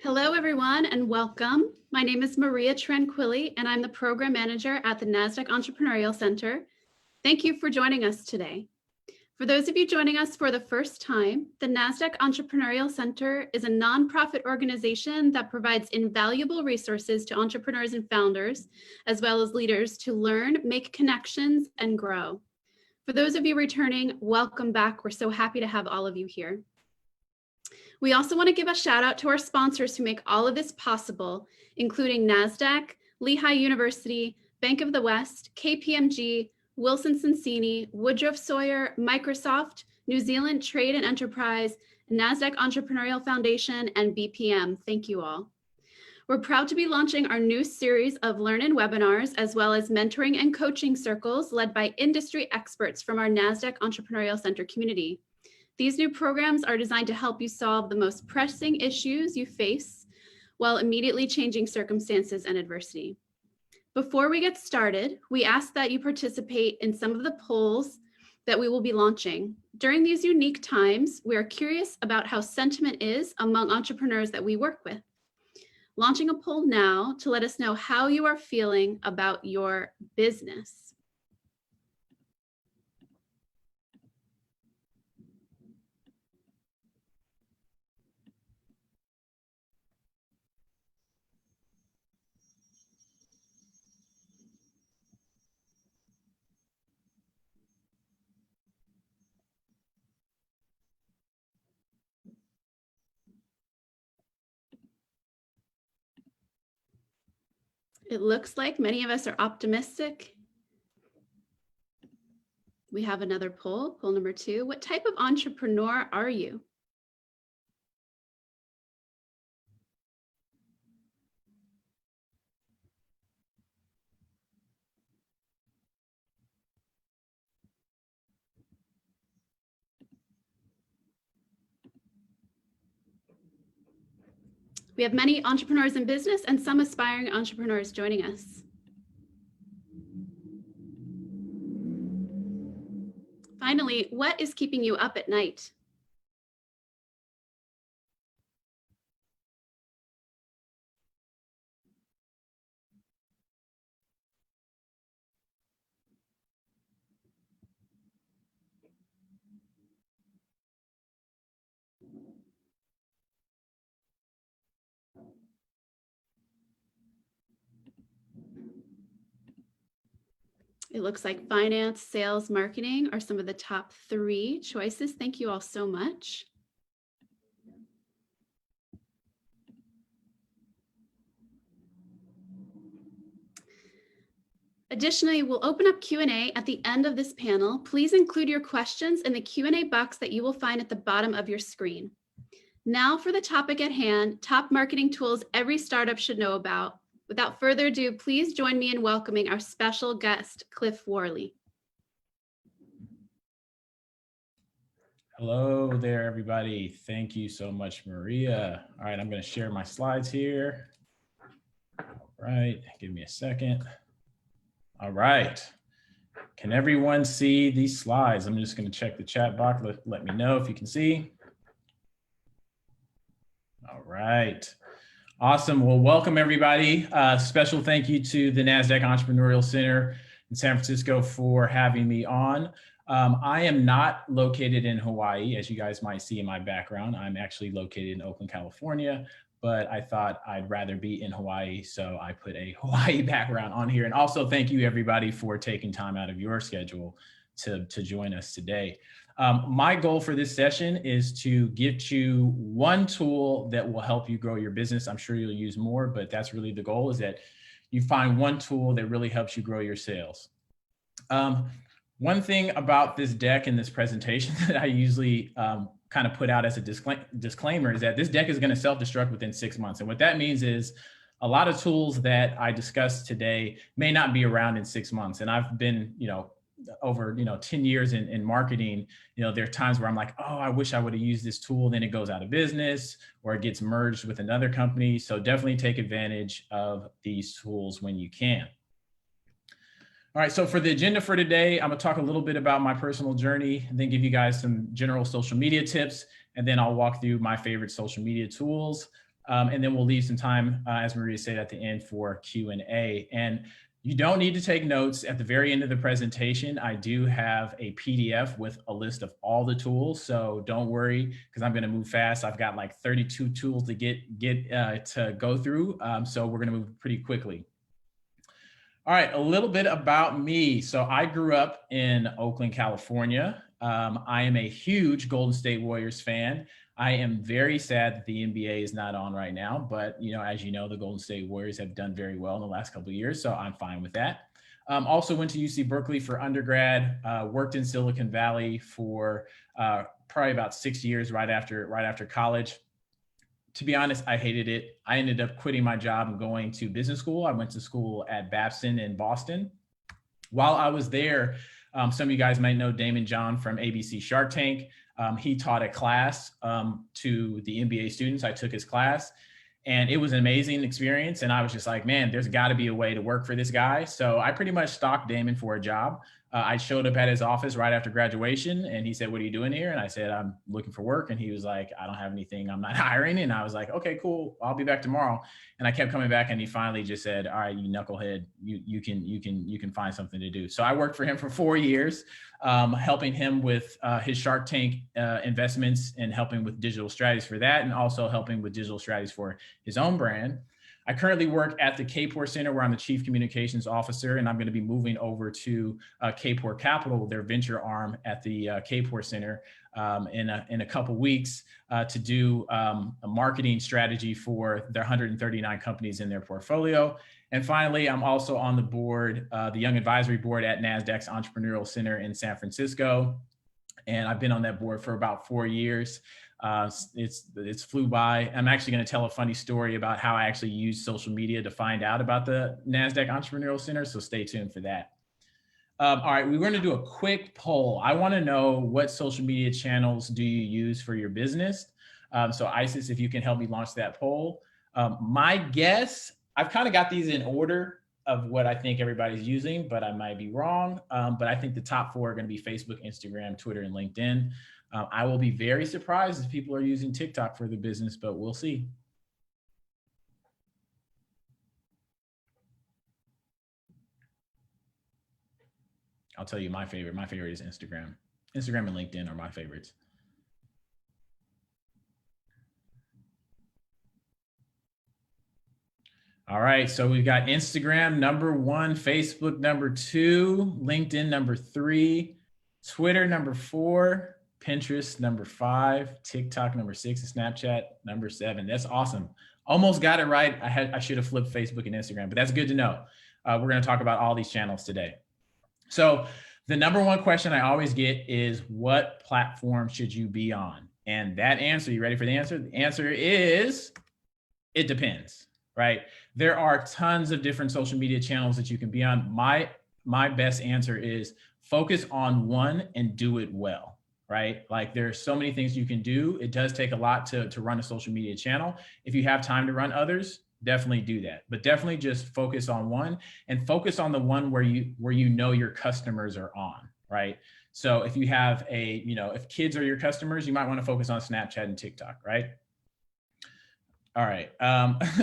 Hello, everyone, and welcome. My name is Maria Tranquilli, and I'm the Program Manager at the NASDAQ Entrepreneurial Center. Thank you for joining us today. For those of you joining us for the first time, the NASDAQ Entrepreneurial Center is a nonprofit organization that provides invaluable resources to entrepreneurs and founders, as well as leaders to learn, make connections, and grow. For those of you returning, welcome back. We're so happy to have all of you here. We also want to give a shout out to our sponsors who make all of this possible, including NASDAQ, Lehigh University, Bank of the West, KPMG, Wilson Sonsini, Woodruff Sawyer, Microsoft, New Zealand Trade and Enterprise, NASDAQ Entrepreneurial Foundation, and BPM. Thank you all. We're proud to be launching our new series of Learn-In webinars, as well as mentoring and coaching circles led by industry experts from our NASDAQ Entrepreneurial Center community. These new programs are designed to help you solve the most pressing issues you face while immediately changing circumstances and adversity. Before we get started, we ask that you participate in some of the polls that we will be launching. During these unique times, we are curious about how sentiment is among entrepreneurs that we work with. Launching a poll now to let us know how you are feeling about your business. It looks like many of us are optimistic. We have another poll, poll number 2. What type of entrepreneur are you? We have many entrepreneurs in business and some aspiring entrepreneurs joining us. Finally, what is keeping you up at night? It looks like finance, sales, marketing are some of the top 3 choices. Thank you all so much. Additionally, we'll open up Q&A at the end of this panel. Please include your questions in the Q&A box that you will find at the bottom of your screen. Now for the topic at hand, top marketing tools every startup should know about. Without further ado, please join me in welcoming our special guest, Cliff Worley. Hello there, everybody. Thank you so much, Maria. All right, I'm going to share my slides here. All right, give me a second. All right. Can everyone see these slides? I'm just going to check the chat box. Let me know if you can see. All right. Awesome. Well, welcome everybody. Special thank you to the NASDAQ Entrepreneurial Center in San Francisco for having me on. I am not located in Hawaii, as you guys might see in my background. I'm actually located in Oakland, California, but I thought I'd rather be in Hawaii, so I put a Hawaii background on here. And also thank you everybody for taking time out of your schedule to join us today. My goal for this session is to get you one tool that will help you grow your business. I'm sure you'll use more, but that's really the goal, is that you find one tool that really helps you grow your sales. One thing about this deck and this presentation that I usually kind of put out as a disclaimer is that this deck is going to self-destruct within 6 months. And what that means is a lot of tools that I discussed today may not be around in 6 months. And I've been, over 10 years in marketing, there are times where I'm like, oh, I wish I would have used this tool. Then it goes out of business or it gets merged with another company. So definitely take advantage of these tools when you can. All right, so for the agenda for today, I'm gonna talk a little bit about my personal journey and then give you guys some general social media tips. And then I'll walk through my favorite social media tools. And then we'll leave some time, as Maria said, at the end for Q&A. And you don't need to take notes. At the very end of the presentation, I do have a PDF with a list of all the tools. So don't worry, because I'm going to move fast. I've got like 32 tools to to go through. So we're going to move pretty quickly. All right, a little bit about me. So I grew up in Oakland, California. I am a huge Golden State Warriors fan. I am very sad that the NBA is not on right now, but as you know, the Golden State Warriors have done very well in the last couple of years, so I'm fine with that. Also went to UC Berkeley for undergrad, worked in Silicon Valley for probably about 6 years right after college. To be honest, I hated it. I ended up quitting my job and going to business school. I went to school at Babson in Boston. While I was there, some of you guys might know Daymond John from ABC Shark Tank. He taught a class to the MBA students. I took his class, and it was an amazing experience. And I was just like, man, there's got to be a way to work for this guy. So I pretty much stalked Daymond for a job. I showed up at his office right after graduation, and he said, "What are you doing here?" And I said, "I'm looking for work." And he was like, "I don't have anything. I'm not hiring." And I was like, "Okay, cool. I'll be back tomorrow." And I kept coming back, and he finally just said, "All right, you knucklehead, you can find something to do." So I worked for him for 4 years, helping him with his Shark Tank investments and helping with digital strategies for that, and also helping with digital strategies for his own brand. I currently work at the Kapor Center, where I'm the Chief Communications Officer, and I'm going to be moving over to Kapor Capital, their venture arm at the Kapor Center, in a couple weeks to do a marketing strategy for their 139 companies in their portfolio. And finally, I'm also on the board, the Young Advisory Board at NASDAQ's Entrepreneurial Center in San Francisco. And I've been on that board for about 4 years. It's flew by. I'm actually going to tell a funny story about how I actually used social media to find out about the NASDAQ Entrepreneurial Center. So stay tuned for that. All right, we're going to do a quick poll. I want to know, what social media channels do you use for your business? So Isis, if you can help me launch that poll. My guess, I've kind of got these in order of what I think everybody's using, but I might be wrong. But I think the top 4 are going to be Facebook, Instagram, Twitter, and LinkedIn. I will be very surprised if people are using TikTok for the business, but we'll see. I'll tell you my favorite. My favorite is Instagram. Instagram and LinkedIn are my favorites. All right, so we've got Instagram #1, Facebook #2, LinkedIn #3, Twitter #4, Pinterest #5, TikTok #6, and Snapchat #7. That's awesome. Almost got it right. I should have flipped Facebook and Instagram, but that's good to know. We're going to talk about all these channels today. So the #1 question I always get is, what platform should you be on? And that answer, you ready for the answer? The answer is, it depends, right? There are tons of different social media channels that you can be on. My best answer is, focus on one and do it well, right? Like, there's so many things you can do. It does take a lot to run a social media channel. If you have time to run others, definitely do that, but definitely just focus on one, and focus on the one where you know your customers are on, right? So if you have if kids are your customers, you might want to focus on Snapchat and TikTok, right? All right.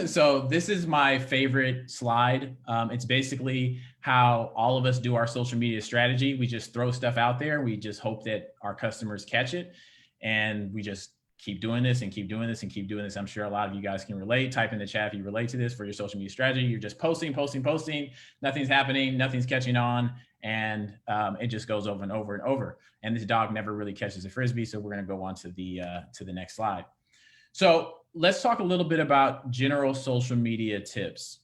So this is my favorite slide. It's basically how all of us do our social media strategy. We just throw stuff out there. We just hope that our customers catch it. And we just keep doing this and keep doing this and keep doing this. I'm sure a lot of you guys can relate. Type in the chat if you relate to this for your social media strategy. You're just posting. Nothing's happening. Nothing's catching on. And it just goes over and over and over. And this dog never really catches a Frisbee. So we're going to go on to the next slide. So let's talk a little bit about general social media tips.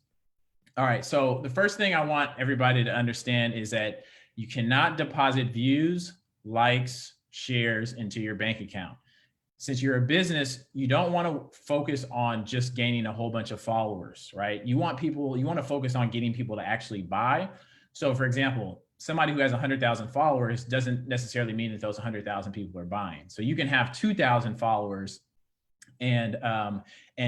All right, so the first thing I want everybody to understand is that you cannot deposit views, likes, shares into your bank account. Since you're a business, you don't want to focus on just gaining a whole bunch of followers, right? You want to focus on getting people to actually buy. So for example, somebody who has 100,000 followers doesn't necessarily mean that those 100,000 people are buying. So you can have 2,000 followers and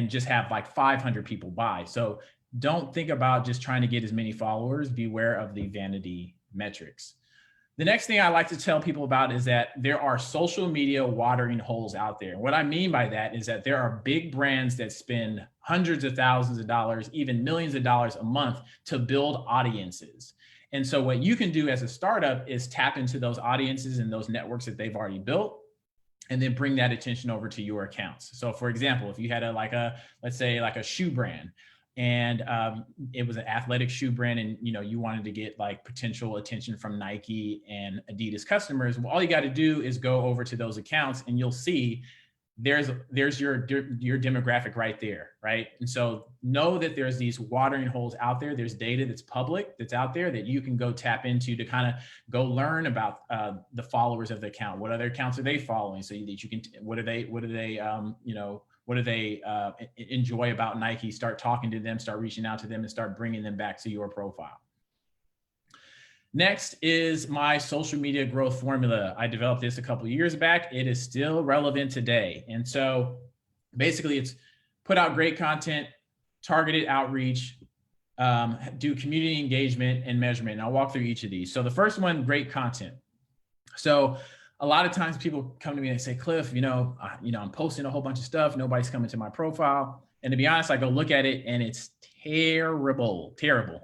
just have like 500 people buy. So don't think about just trying to get as many followers. Beware of the vanity metrics. The next thing I like to tell people about is that there are social media watering holes out there. And what I mean by that is that there are big brands that spend hundreds of thousands of dollars, even millions of dollars a month to build audiences. And so what you can do as a startup is tap into those audiences and those networks that they've already built, and then bring that attention over to your accounts. So for example, if you had let's say like a shoe brand, and it was an athletic shoe brand, and you wanted to get like potential attention from Nike and Adidas customers, well, all you got to do is go over to those accounts and you'll see there's your demographic right there, right? And so know that there's these watering holes out there. There's data that's public, that's out there, that you can go tap into to kind of go learn about the followers of the account. What other accounts are they following? So that you can, what do they enjoy about Nike? Start talking to them, start reaching out to them, and start bringing them back to your profile. Next is my social media growth formula. I developed this a couple of years back. It is still relevant today. And so basically it's put out great content, targeted outreach, do community engagement and measurement. And I'll walk through each of these. So the first one, great content. So a lot of times people come to me and they say, Cliff, I'm posting a whole bunch of stuff. Nobody's coming to my profile. And to be honest, I go look at it and it's terrible.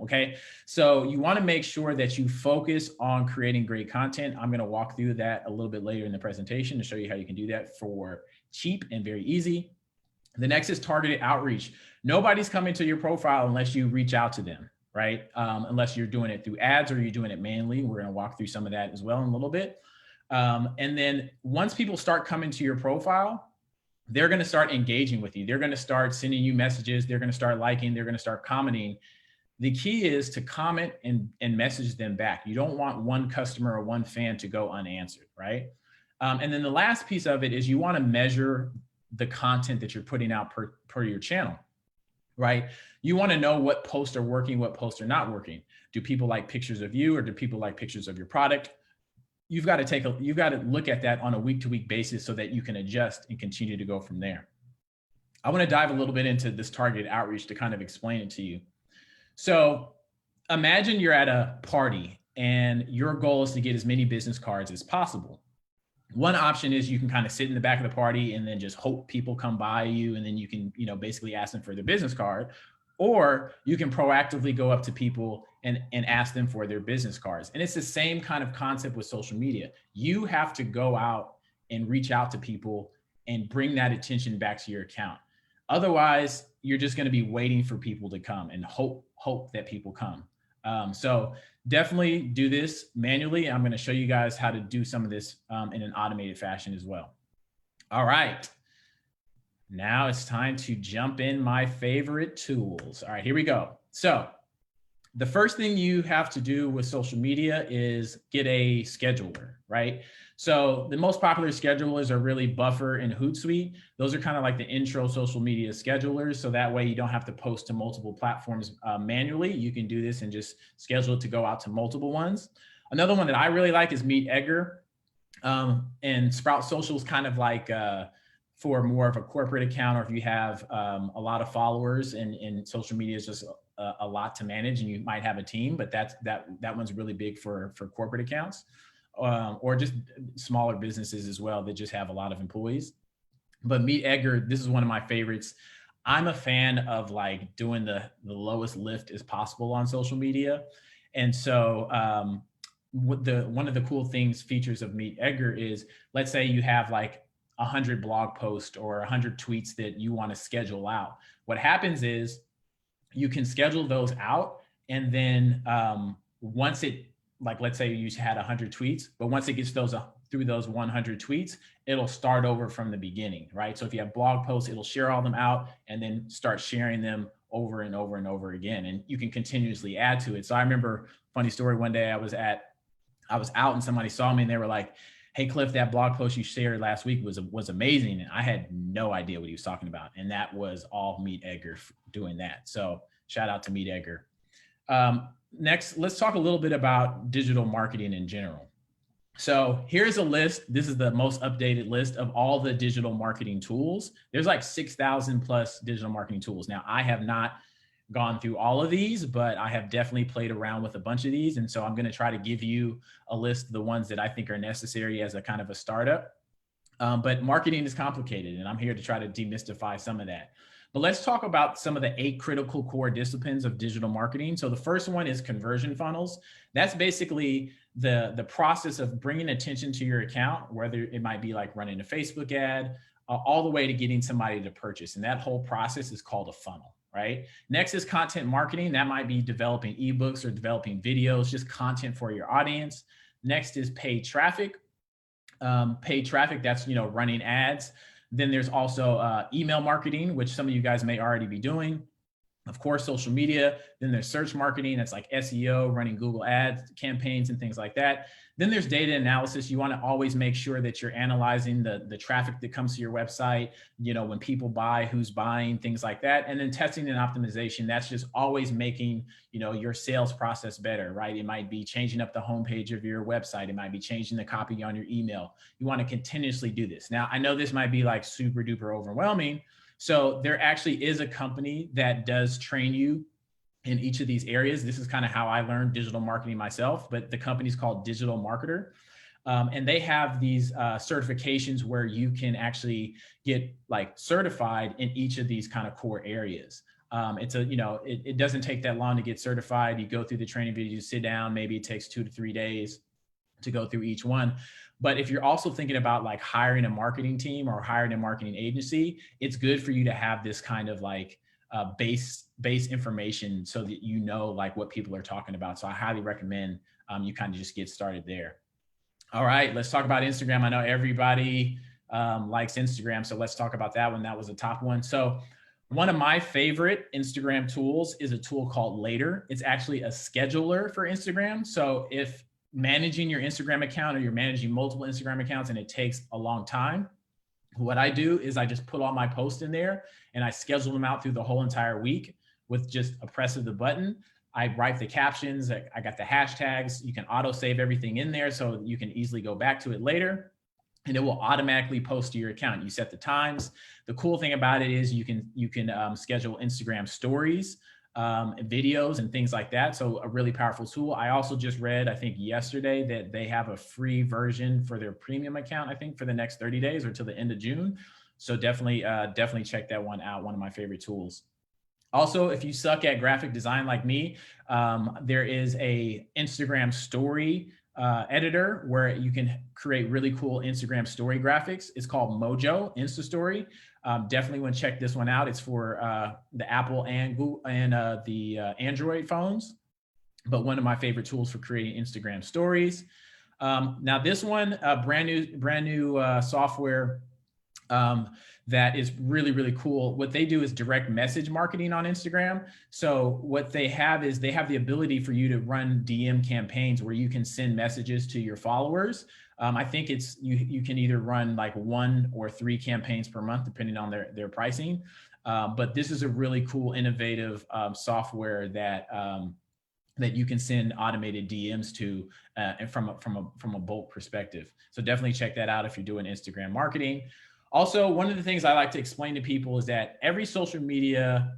Okay. So you want to make sure that you focus on creating great content. I'm going to walk through that a little bit later in the presentation to show you how you can do that for cheap and very easy. The next is targeted outreach. Nobody's coming to your profile unless you reach out to them, right? Unless you're doing it through ads or you're doing it manually. We're going to walk through some of that as well in a little bit. And then once people start coming to your profile, they're going to start engaging with you. They're going to start sending you messages. They're going to start liking. They're going to start commenting. The key is to comment and message them back. You don't want one customer or one fan to go unanswered, right? And then the last piece of it is you want to measure the content that you're putting out per your channel, right? You want to know what posts are working, what posts are not working. Do people like pictures of you, or do people like pictures of your product? You've got to look at that on a week-to-week basis so that you can adjust and continue to go from there. I want to dive a little bit into this targeted outreach to kind of explain it to you. So imagine you're at a party and your goal is to get as many business cards as possible. One option is you can kind of sit in the back of the party and then just hope people come by you, and then you can, basically ask them for their business card. Or you can proactively go up to people and ask them for their business cards. And it's the same kind of concept with social media. You have to go out and reach out to people and bring that attention back to your account. Otherwise, you're just going to be waiting for people to come and hope that people come. So definitely do this manually. I'm going to show you guys how to do some of this in an automated fashion as well. All right. Now it's time to jump in my favorite tools. All right, here we go. So the first thing you have to do with social media is get a scheduler, right? So the most popular schedulers are really Buffer and Hootsuite. Those are kind of like the intro social media schedulers. So that way you don't have to post to multiple platforms manually. You can do this and just schedule it to go out to multiple ones. Another one that I really like is MeetEdgar. And Sprout Social is kind of like, for more of a corporate account, or if you have a lot of followers and social media is just a lot to manage and you might have a team, but that one's really big for corporate accounts or just smaller businesses as well that just have a lot of employees. But MeetEdgar, this is one of my favorites. I'm a fan of like doing the lowest lift as possible on social media. And so one of the cool features of MeetEdgar is, let's say you have like 100 blog posts or 100 tweets that you want to schedule out. What happens is you can schedule those out, and then once it, like, let's say you had 100 tweets, but once it gets through those 100 tweets, it'll start over from the beginning, right? So if you have blog posts, it'll share all them out and then start sharing them over and over and over again. And you can continuously add to it. So I remember, funny story, one day I was out and somebody saw me and they were like, hey, Cliff, that blog post you shared last week was amazing. And I had no idea what he was talking about. And that was all MeetEdgar doing that. So shout out to MeetEdgar. Next, let's talk a little bit about digital marketing in general. So here's a list. This is the most updated list of all the digital marketing tools. There's like 6,000 plus digital marketing tools. Now, I have not gone through all of these, but I have definitely played around with a bunch of these. And so I'm going to try to give you a list of the ones that I think are necessary as a kind of a startup. But marketing is complicated, and I'm here to try to demystify some of that. But let's talk about some of the 8 critical core disciplines of digital marketing. So the first one is conversion funnels. That's basically the process of bringing attention to your account, whether it might be like running a Facebook ad, all the way to getting somebody to purchase. And that whole process is called a funnel, right? Next is content marketing. That might be developing ebooks or developing videos, just content for your audience. Next is paid traffic. Paid traffic, that's, running ads. Then there's also email marketing, which some of you guys may already be doing. Of course, social media. Then there's search marketing. That's like SEO, running Google ads, campaigns, and things like that. Then there's data analysis. You want to always make sure that you're analyzing the traffic that comes to your website, when people buy, who's buying, things like that. And then testing and optimization. That's just always making, your sales process better, right? It might be changing up the homepage of your website. It might be changing the copy on your email. You want to continuously do this. Now, I know this might be like super duper overwhelming. So there actually is a company that does train you in each of these areas. This is kind of how I learned digital marketing myself, but the company's called Digital Marketer. And they have these certifications where you can actually get like certified in each of these kind of core areas. It doesn't take that long to get certified. You go through the training video, you sit down, maybe it takes 2 to 3 days to go through each one. But if you're also thinking about like hiring a marketing team or hiring a marketing agency, it's good for you to have this kind of like base information so that like what people are talking about. So I highly recommend you kind of just get started there. All right, let's talk about Instagram. I know everybody likes Instagram, so let's talk about that one. That was the top one. So one of my favorite Instagram tools is a tool called Later. It's actually a scheduler for Instagram. So if managing your Instagram account or you're managing multiple Instagram accounts and it takes a long time, what I do is I just put all my posts in there and I schedule them out through the whole entire week with just a press of the button. I write the captions, I got the hashtags, you can auto save everything in there so you can easily go back to it later and it will automatically post to your account. You set the times. The cool thing about it is you can schedule Instagram stories, videos and things like that. So a really powerful tool. I also just read, I think yesterday, that they have a free version for their premium account, I think for the next 30 days or till the end of June. So definitely check that one out. One of my favorite tools. Also, if you suck at graphic design like me, there is a Instagram story editor where you can create really cool Instagram story graphics. It's called Mojo Insta Story. Definitely want to check this one out. It's for the Apple and Google and the Android phones, but one of my favorite tools for creating Instagram stories. Now this one, brand new software that is really, really cool. What they do is direct message marketing on Instagram. So what they have is they have the ability for you to run DM campaigns where you can send messages to your followers. I think it's you can either run like 1 or 3 campaigns per month, depending on their pricing. But this is a really cool, innovative software that you can send automated DMs to and from a bulk perspective. So definitely check that out if you're doing Instagram marketing. Also, one of the things I like to explain to people is that every social media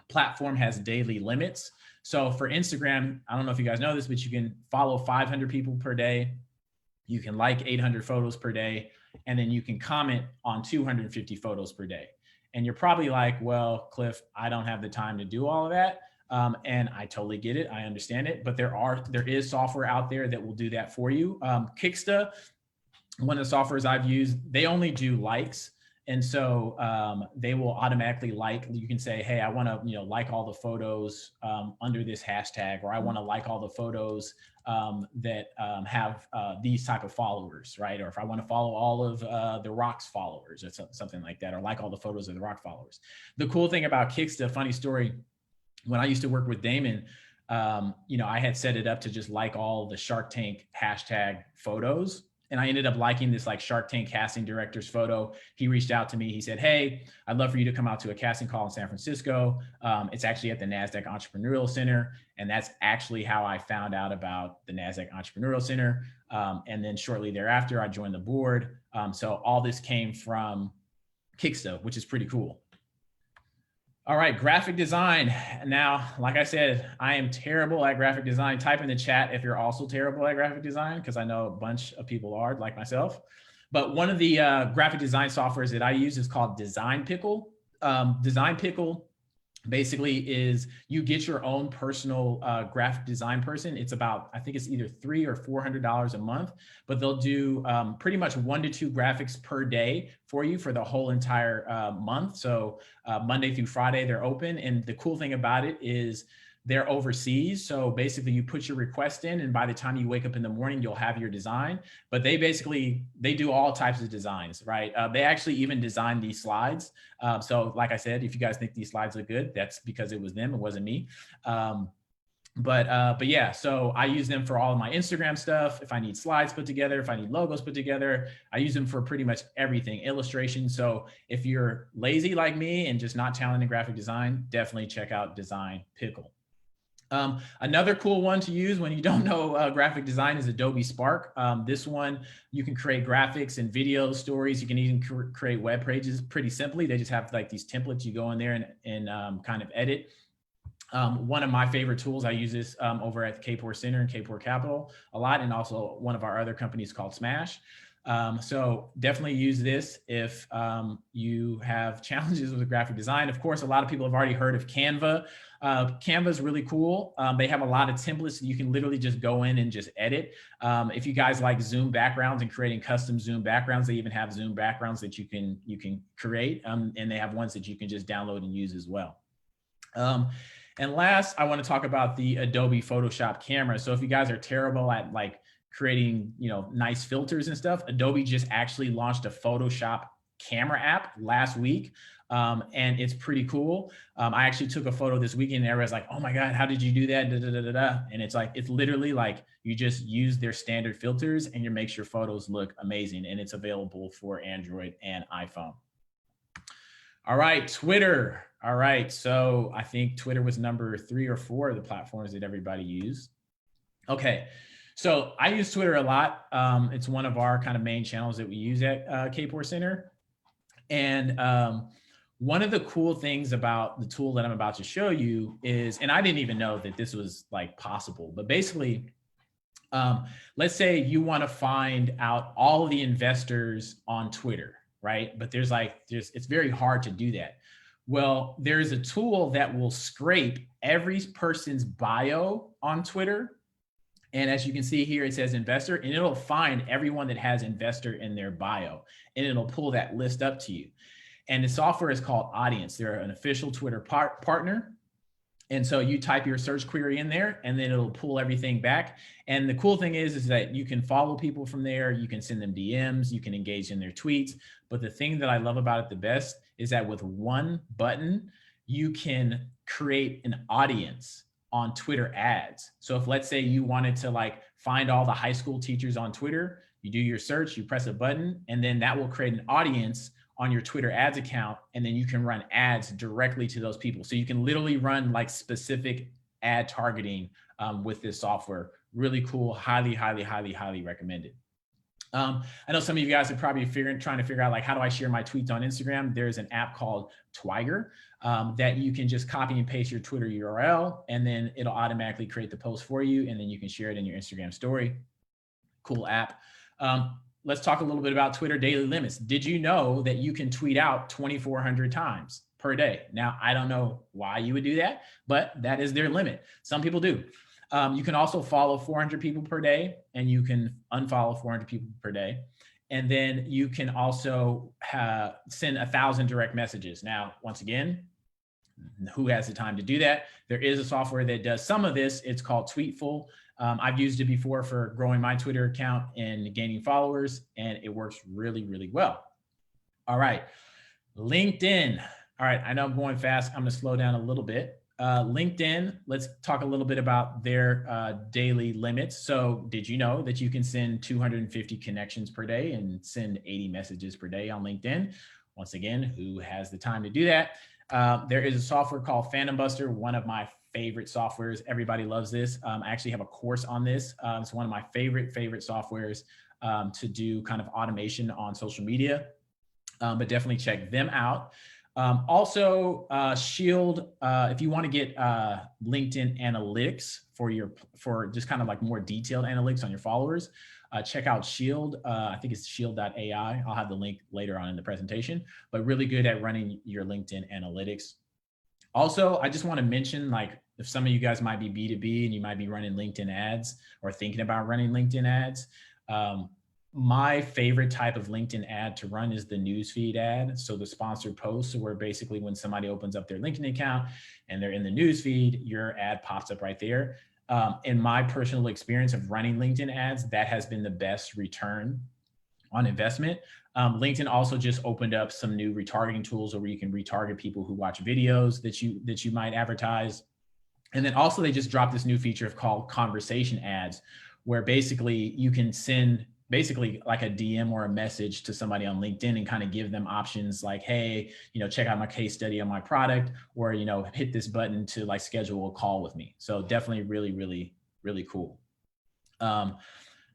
platform has daily limits. So for Instagram, I don't know if you guys know this, but you can follow 500 people per day. You can like 800 photos per day, and then you can comment on 250 photos per day. And you're probably like, well, Cliff, I don't have the time to do all of that. And I totally get it. I understand it. But there is software out there that will do that for you. Kicksta, one of the softwares I've used, they only do likes. And so they will automatically like, you can say, hey, I want to, like all the photos under this hashtag, or I want to like all the photos that have these type of followers, right? Or if I want to follow all of the Rock's followers or something like that, or like all the photos of the Rock followers. The cool thing about Kicksta, funny story, when I used to work with Daymond, I had set it up to just like all the Shark Tank hashtag photos. And I ended up liking this like Shark Tank casting director's photo. He reached out to me. He said, hey, I'd love for you to come out to a casting call in San Francisco. It's actually at the NASDAQ Entrepreneurial Center. And that's actually how I found out about the NASDAQ Entrepreneurial Center. And then shortly thereafter, I joined the board. So all this came from Kicksta, which is pretty cool. All right, graphic design. Now, like I said, I am terrible at graphic design. Type in the chat if you're also terrible at graphic design, because I know a bunch of people are, like myself. But one of the graphic design softwares that I use is called Design Pickle. Design Pickle basically is you get your own personal graphic design person. It's about, I think it's either $300 or $400 a month, but they'll do pretty much 1 to 2 graphics per day for you for the whole entire month. So Monday through Friday, they're open. And the cool thing about it is they're overseas. So basically you put your request in, and by the time you wake up in the morning, you'll have your design. But they do all types of designs, right? They actually even design these slides. So like I said, if you guys think these slides look good, that's because it was them, it wasn't me. But yeah, so I use them for all of my Instagram stuff. If I need slides put together, if I need logos put together, I use them for pretty much everything, illustration. So if you're lazy like me and just not talented in graphic design, definitely check out Design Pickle. Another cool one to use when you don't know graphic design is Adobe Spark. This one, you can create graphics and video stories. You can even create web pages pretty simply. They just have like these templates. You go in there and kind of edit. One of my favorite tools, I use this over at the Capor Center and Capor Capital a lot, and also one of our other companies called Smash. So definitely use this if you have challenges with graphic design. Of course, a lot of people have already heard of Canva. Canva is really cool. They have a lot of templates that you can literally just go in and just edit. If you guys like Zoom backgrounds and creating custom Zoom backgrounds, they even have Zoom backgrounds that you can create, and they have ones that you can just download and use as well. And last, I want to talk about the Adobe Photoshop camera. So if you guys are terrible at like creating, nice filters and stuff, Adobe just actually launched a Photoshop camera app last week. And it's pretty cool. I actually took a photo this weekend and everybody's like, oh my God, how did you do that? Da, da, da, da, da. And it's literally like you just use their standard filters and you make your photos look amazing. And it's available for Android and iPhone. All right, Twitter. All right, so I think Twitter was number 3 or 4 of the platforms that everybody used. Okay, so I use Twitter a lot. It's one of our kind of main channels that we use at Capor Center. And one of the cool things about the tool that I'm about to show you is, and I didn't even know that this was like possible, but basically, let's say you want to find out all of the investors on Twitter, right? But it's very hard to do that. Well, there's a tool that will scrape every person's bio on Twitter. And as you can see here, it says investor, and it'll find everyone that has investor in their bio, and it'll pull that list up to you. And the software is called Audience. They're an official Twitter partner. And so you type your search query in there, and then it'll pull everything back. And the cool thing is that you can follow people from there. You can send them DMs. You can engage in their tweets. But the thing that I love about it the best is that with one button, you can create an audience on Twitter ads. So if, let's say, you wanted to like find all the high school teachers on Twitter, you do your search, you press a button, and then that will create an audience on your Twitter ads account. And then you can run ads directly to those people. So you can literally run like specific ad targeting with this software. Really cool, highly, highly, highly, highly recommended. I know some of you guys are probably trying to figure out like, how do I share my tweets on Instagram? There's an app called Twiger that you can just copy and paste your Twitter URL, and then it'll automatically create the post for you. And then you can share it in your Instagram story. Cool app. Let's talk a little bit about Twitter daily limits. Did you know that you can tweet out 2,400 times per day? Now, I don't know why you would do that, but that is their limit. Some people do. You can also follow 400 people per day, and you can unfollow 400 people per day. And then you can also send 1,000 direct messages. Now, once again, who has the time to do that? There is a software that does some of this. It's called Tweetful. I've used it before for growing my Twitter account and gaining followers, and it works really, really well. All right, LinkedIn. All right, I know I'm going fast. I'm gonna slow down a little bit. LinkedIn, let's talk a little bit about their daily limits. So did you know that you can send 250 connections per day and send 80 messages per day on LinkedIn? Once again, who has the time to do that? There is a software called Phantom Buster, one of my favorite softwares. Everybody loves this. I actually have a course on this. It's one of my favorite softwares to do kind of automation on social media, but definitely check them out. Also, Shield, if you want to get LinkedIn analytics for just kind of like more detailed analytics on your followers, check out Shield. I think it's shield.ai. I'll have the link later on in the presentation, but really good at running your LinkedIn analytics. Also, I just want to mention, like, if some of you guys might be B2B and you might be running LinkedIn ads or thinking about running LinkedIn ads, my favorite type of LinkedIn ad to run is the newsfeed ad. So the sponsored post, so where basically when somebody opens up their LinkedIn account and they're in the newsfeed, your ad pops up right there. In my personal experience of running LinkedIn ads, that has been the best return on investment. LinkedIn also just opened up some new retargeting tools where you can retarget people who watch videos that you might advertise. And then also they just dropped this new feature called conversation ads, where basically you can send basically like a DM or a message to somebody on LinkedIn and kind of give them options like, hey, check out my case study on my product, or, hit this button to like schedule a call with me. So definitely really, really, really cool.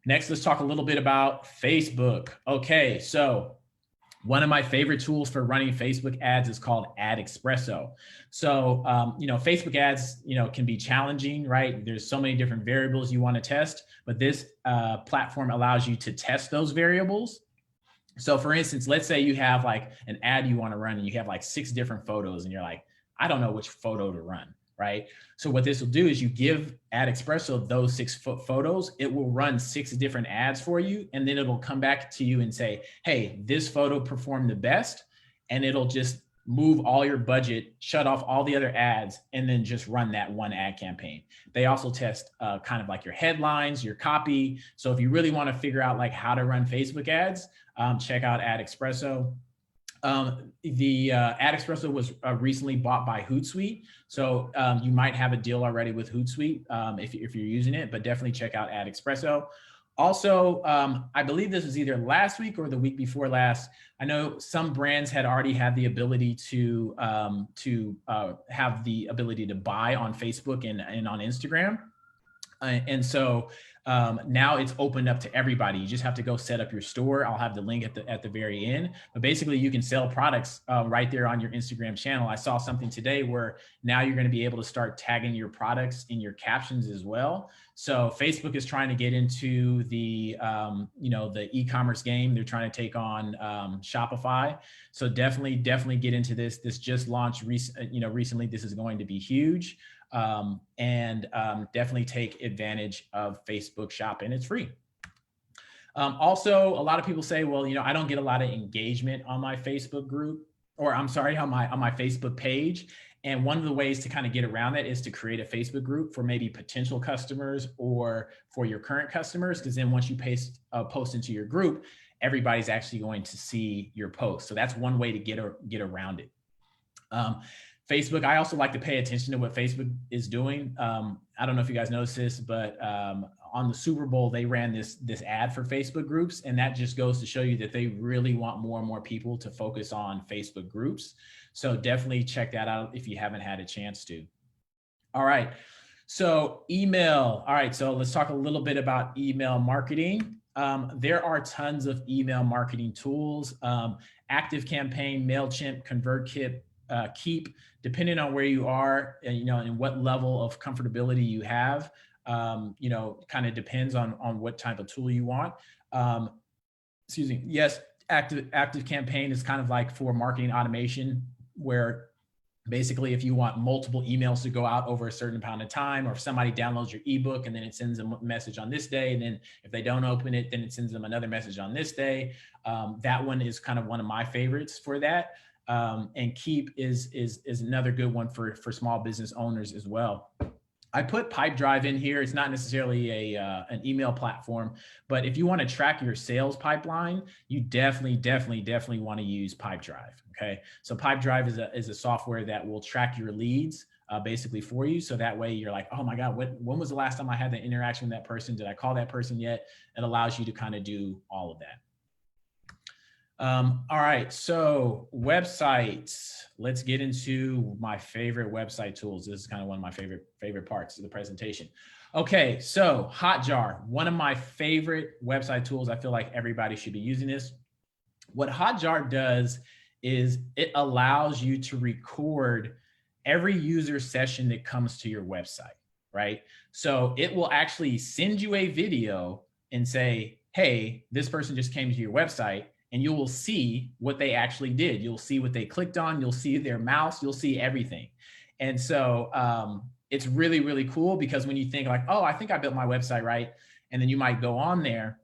Next, let's talk a little bit about Facebook. Okay, so one of my favorite tools for running Facebook ads is called Ad Espresso. So, Facebook ads, can be challenging, right? There's so many different variables you want to test, but this platform allows you to test those variables. So for instance, let's say you have like an ad you want to run and you have like 6 different photos and you're like, I don't know which photo to run, right? So what this will do is you give Ad Espresso those 6 photos, it will run 6 different ads for you. And then it'll come back to you and say, hey, this photo performed the best. And it'll just move all your budget, shut off all the other ads, and then just run that one ad campaign. They also test kind of like your headlines, your copy. So if you really want to figure out like how to run Facebook ads, check out Ad Espresso. The Ad Espresso was recently bought by Hootsuite. So you might have a deal already with Hootsuite if you're using it, but definitely check out Ad Espresso. Also, I believe this was either last week or the week before last. I know some brands had already had the ability to have the ability to buy on Facebook and on Instagram. And so now it's opened up to everybody. You just have to go set up your store. I'll have the link at the very end. But basically, you can sell products right there on your Instagram channel. I saw something today where now you're going to be able to start tagging your products in your captions as well. So Facebook is trying to get into the the e-commerce game. They're trying to take on Shopify. So definitely get into this. This just launched recently. This is going to be huge. Definitely take advantage of Facebook Shopping. It's free. Also, a lot of people say, well, I don't get a lot of engagement on my Facebook group, or I'm sorry, on my Facebook page. And one of the ways to kind of get around that is to create a Facebook group for maybe potential customers or for your current customers, because then once you post into your group, everybody's actually going to see your post. So that's one way to get around it. Facebook, I also like to pay attention to what Facebook is doing. I don't know if you guys noticed this, but on the Super Bowl, they ran this ad for Facebook groups. And that just goes to show you that they really want more and more people to focus on Facebook groups. So definitely check that out if you haven't had a chance to. All right, so email. All right, so let's talk a little bit about email marketing. There are tons of email marketing tools, ActiveCampaign, MailChimp, ConvertKit, Keep, depending on where you are, and what level of comfortability you have, kind of depends on what type of tool you want. Excuse me. Yes, ActiveCampaign is kind of like for marketing automation, where basically if you want multiple emails to go out over a certain amount of time, or if somebody downloads your ebook and then it sends them a message on this day, and then if they don't open it, then it sends them another message on this day. That one is kind of one of my favorites for that. And Keep is another good one for small business owners as well. I put Pipedrive in here. It's not necessarily an email platform, but if you want to track your sales pipeline, you definitely want to use Pipedrive. Okay, so Pipedrive is a software that will track your leads basically for you. So that way you're like, oh my God, when was the last time I had the interaction with that person? Did I call that person yet? It allows you to kind of do all of that. All right, so websites. Let's get into my favorite website tools. This is kind of one of my favorite parts of the presentation. Okay, so Hotjar, one of my favorite website tools. I feel like everybody should be using this. What Hotjar does is it allows you to record every user session that comes to your website, right? So it will actually send you a video and say, hey, this person just came to your website, and you will see what they actually did. You'll see what they clicked on. You'll see their mouse. You'll see everything. And so it's really, really cool, because when you think like, oh, I think I built my website right, and then you might go on there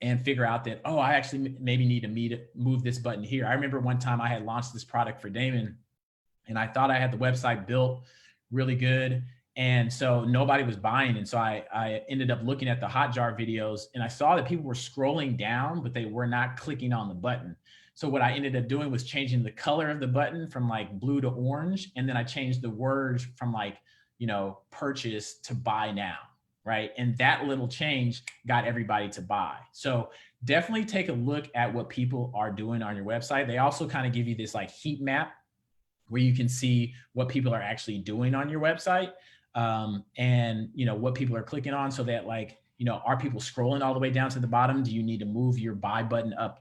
and figure out that, oh, I actually maybe need to move this button here. I remember one time I had launched this product for Daymond, and I thought I had the website built really good. And so nobody was buying. And so I ended up looking at the Hotjar videos, and I saw that people were scrolling down, but they were not clicking on the button. So what I ended up doing was changing the color of the button from like blue to orange. And then I changed the words from like, you know, purchase to buy now, right? And that little change got everybody to buy. So definitely take a look at what people are doing on your website. They also kind of give you this like heat map where you can see what people are actually doing on your website, and you know what people are clicking on, so that like, you know, are people scrolling all the way down to the bottom? Do you need to move your buy button up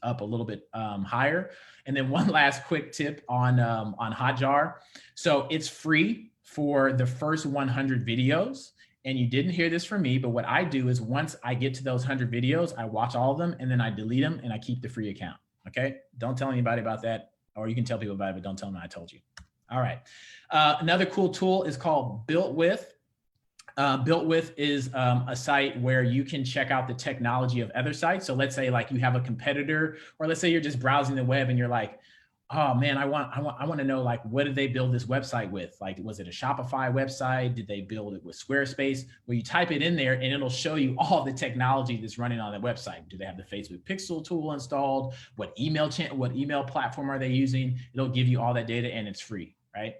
a little bit higher? And then one last quick tip on Hotjar. So it's free for the first 100 videos. And you didn't hear this from me, but what I do is once I get to those 100 videos, I watch all of them and then I delete them and I keep the free account. Okay. Don't tell anybody about that. Or you can tell people about it, but don't tell them I told you. All right. Another cool tool is called Built With. Built With is a site where you can check out the technology of other sites. So let's say like you have a competitor, or let's say you're just browsing the web and you're like, oh man, I want to know, like, what did they build this website with? Like, was it a Shopify website? Did they build it with Squarespace? Well, you type it in there and it'll show you all the technology that's running on that website. Do they have the Facebook Pixel tool installed? What email platform are they using? It'll give you all that data, and it's free, right?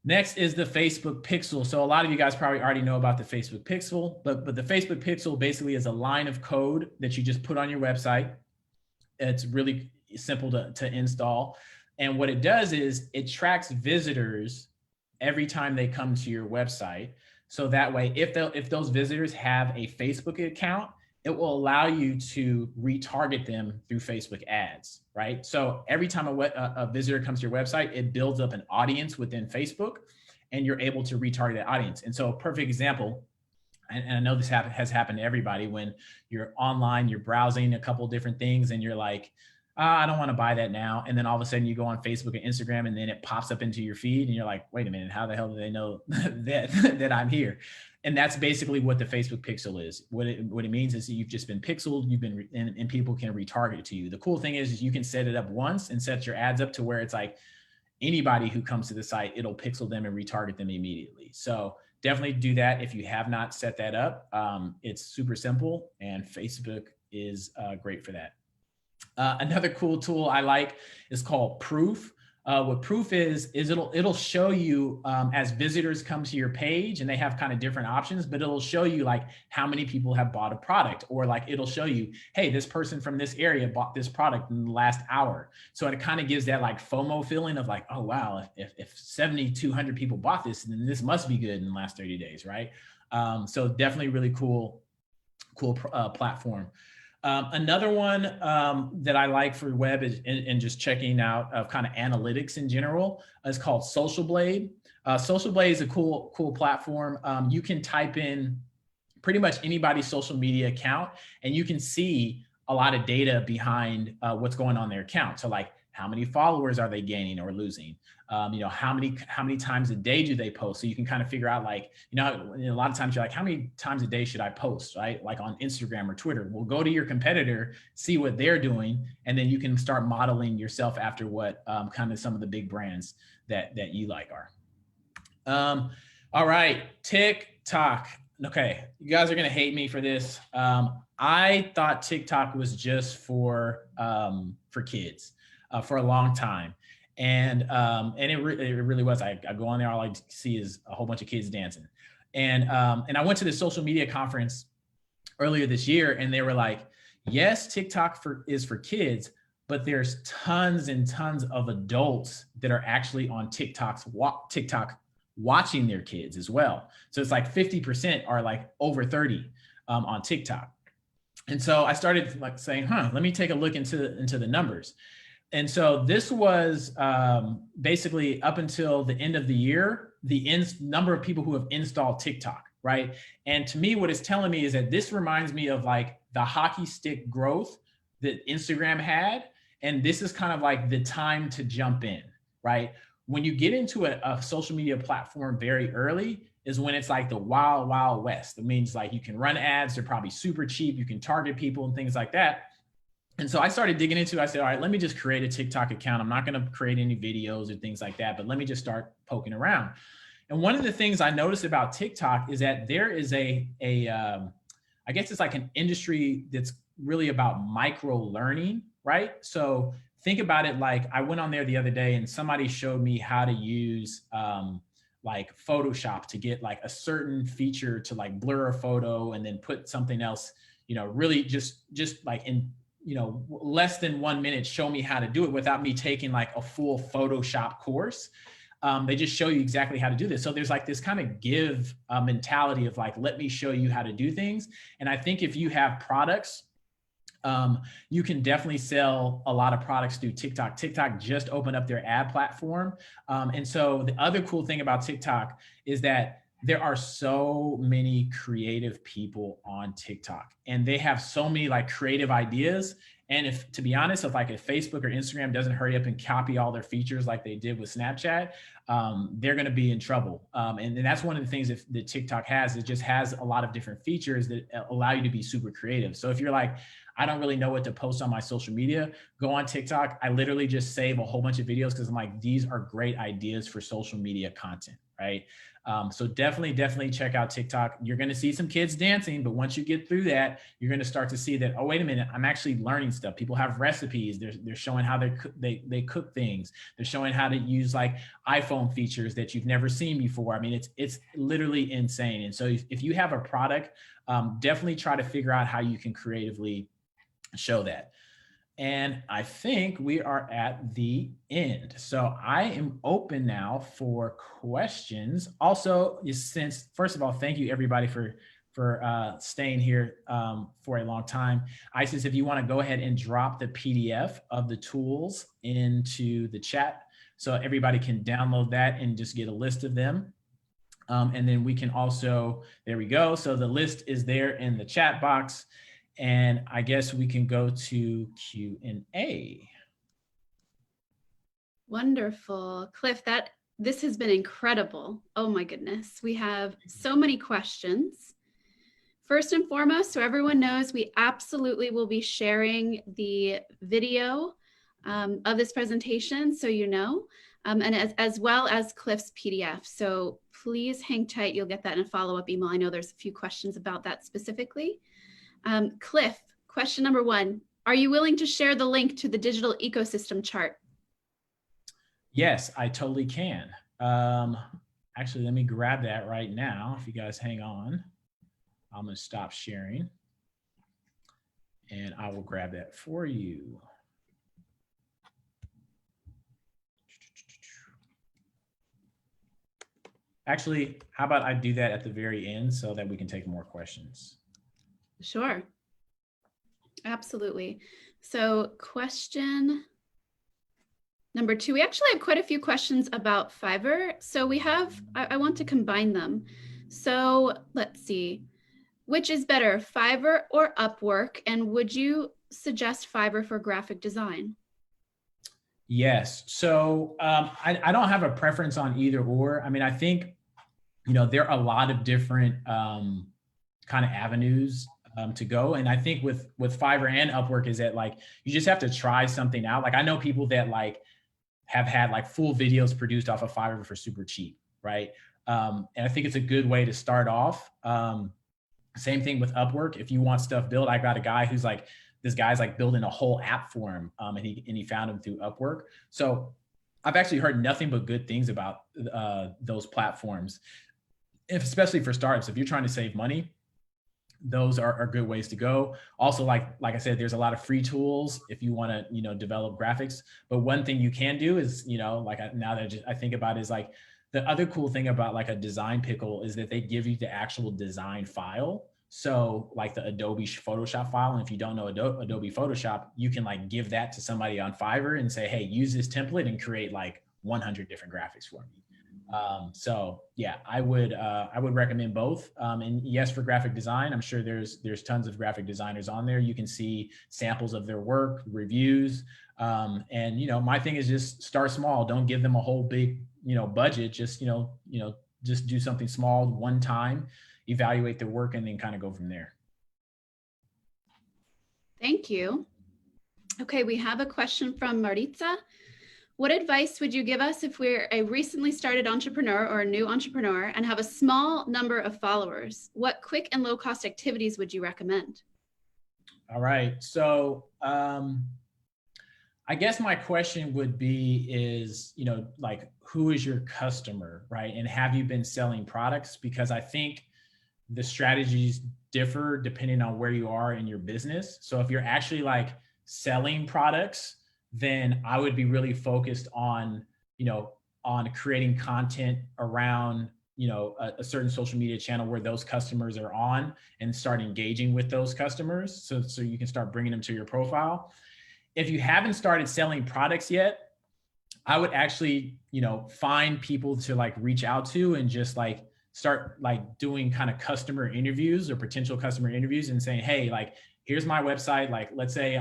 Next is the Facebook Pixel. So a lot of you guys probably already know about the Facebook Pixel, but the Facebook Pixel basically is a line of code that you just put on your website. It's really simple to install. And what it does is it tracks visitors every time they come to your website. So that way, if those visitors have a Facebook account, it will allow you to retarget them through Facebook ads, right? So every time a visitor comes to your website, it builds up an audience within Facebook, and you're able to retarget that audience. And so a perfect example, and I know this has happened to everybody, when you're online, you're browsing a couple different things and you're like, I don't want to buy that now. And then all of a sudden you go on Facebook and Instagram, and then it pops up into your feed and you're like, wait a minute, how the hell do they know that I'm here? And that's basically what the Facebook Pixel is. What it means is that you've just been pixeled, and people can retarget it to you. The cool thing is you can set it up once and set your ads up to where it's like anybody who comes to the site, it'll pixel them and retarget them immediately. So definitely do that if you have not set that up. It's super simple, and Facebook is great for that. Another cool tool I like is called Proof. What Proof is it'll show you as visitors come to your page, and they have kind of different options, but it'll show you like how many people have bought a product, or like it'll show you, hey, this person from this area bought this product in the last hour. So it kind of gives that like FOMO feeling of like, oh wow, if 7,200 people bought this, then this must be good in the last 30 days, right? So definitely really cool platform. Another one that I like for web is, and just checking out of kind of analytics in general, is called Social Blade. Social Blade is a cool platform. You can type in pretty much anybody's social media account, and you can see a lot of data behind what's going on in their account. So like, how many followers are they gaining or losing? You know, how many times a day do they post? So you can kind of figure out, like, you know, a lot of times you're like, how many times a day should I post, right? Like on Instagram or Twitter. Well, go to your competitor, see what they're doing, and then you can start modeling yourself after what kind of some of the big brands that you like are. All right, TikTok. Okay, you guys are gonna hate me for this. I thought TikTok was just for kids for a long time. And it really was. I go on there, all I see is a whole bunch of kids dancing. And I went to the social media conference earlier this year, and they were like, yes, TikTok is for kids, but there's tons and tons of adults that are actually on TikTok watching their kids as well. So it's like 50% are like over 30 on TikTok. And so I started like saying, let me take a look into the numbers. And so this was basically up until the end of the year, the number of people who have installed TikTok, right? And to me, what it's telling me is that this reminds me of like the hockey stick growth that Instagram had. And this is kind of like the time to jump in, right? When you get into a social media platform very early is when it's like the wild, wild west. It means like you can run ads, they're probably super cheap, you can target people and things like that. And so I started digging into it. I said, all right, let me just create a TikTok account. I'm not going to create any videos or things like that, but let me just start poking around. And one of the things I noticed about TikTok is that there is I guess it's like an industry that's really about micro learning, right? So think about it like I went on there the other day and somebody showed me how to use like Photoshop to get like a certain feature to like blur a photo and then put something else, really just like in, less than 1 minute, show me how to do it without me taking like a full Photoshop course. They just show you exactly how to do this. So there's like this kind of give mentality of like, let me show you how to do things. And I think if you have products, you can definitely sell a lot of products through TikTok. TikTok just opened up their ad platform. And so the other cool thing about TikTok is that there are so many creative people on TikTok and they have so many like creative ideas. And if, to be honest, if Facebook or Instagram doesn't hurry up and copy all their features like they did with Snapchat, they're going to be in trouble. And that's one of the things that TikTok has. It just has a lot of different features that allow you to be super creative. So if you're like, I don't really know what to post on my social media, go on TikTok. I literally just save a whole bunch of videos because I'm like, these are great ideas for social media content, right? So definitely check out TikTok. You're going to see some kids dancing, but once you get through that, you're going to start to see that, oh, wait a minute, I'm actually learning stuff. People have recipes. They're showing how they cook things. They're showing how to use like iPhone features that you've never seen before. I mean, it's literally insane. And so if you have a product, definitely try to figure out how you can creatively show that. And I think we are at the end. So I am open now for questions. Also, since, first of all, thank you everybody for staying here for a long time. Isis, if you want to go ahead and drop the PDF of the tools into the chat so everybody can download that and just get a list of them. And then we can also, there we go. So the list is there in the chat box. And I guess we can go to Q&A. Wonderful. Cliff, this has been incredible. Oh my goodness. We have so many questions. First and foremost, so everyone knows, we absolutely will be sharing the video of this presentation, so you know, and as well as Cliff's PDF. So please hang tight. You'll get that in a follow-up email. I know there's a few questions about that specifically. Cliff, question number 1, are you willing to share the link to the digital ecosystem chart? Yes, I totally can. Actually, let me grab that right now. If you guys hang on, I'm going to stop sharing and I will grab that for you. Actually, how about I do that at the very end so that we can take more questions? Sure. Absolutely. So question number 2, we actually have quite a few questions about Fiverr. So we have, I want to combine them. So let's see, which is better, Fiverr or Upwork? And would you suggest Fiverr for graphic design? Yes. So I don't have a preference on either or. I mean, I think, there are a lot of different kind of avenues to go. And I think with Fiverr and Upwork is that like, you just have to try something out. Like I know people that like have had like full videos produced off of Fiverr for super cheap, right? And I think it's a good way to start off. Same thing with Upwork. If you want stuff built, I got a guy who's like, this guy's like building a whole app for him, and he found him through Upwork. So I've actually heard nothing but good things about those platforms, especially for startups. If you're trying to save money, those are good ways to go. Also, like I said, there's a lot of free tools if you want to, develop graphics. But one thing you can do is, like now that I think about it, is like the other cool thing about like a design pickle is that they give you the actual design file. So like the Adobe Photoshop file, and if you don't know Adobe Photoshop, you can like give that to somebody on Fiverr and say, hey, use this template and create like 100 different graphics for me. So yeah, I would recommend both. And yes, for graphic design, I'm sure there's tons of graphic designers on there. You can see samples of their work, reviews. And my thing is just start small. Don't give them a whole big, budget. Just, just do something small one time, evaluate their work, and then kind of go from there. Thank you. Okay, we have a question from Maritza. What advice would you give us if we're a recently started entrepreneur or a new entrepreneur and have a small number of followers? What quick and low cost activities would you recommend? All right. So I guess my question would be is, like, who is your customer, right? And have you been selling products? Because I think the strategies differ depending on where you are in your business. So if you're actually like selling products, then I would be really focused on, on creating content around, a certain social media channel where those customers are on, and start engaging with those customers. So you can start bringing them to your profile. If you haven't started selling products yet, I would actually, find people to like reach out to and just like start like doing kind of customer interviews or potential customer interviews and saying, hey, like, here's my website. Like, let's say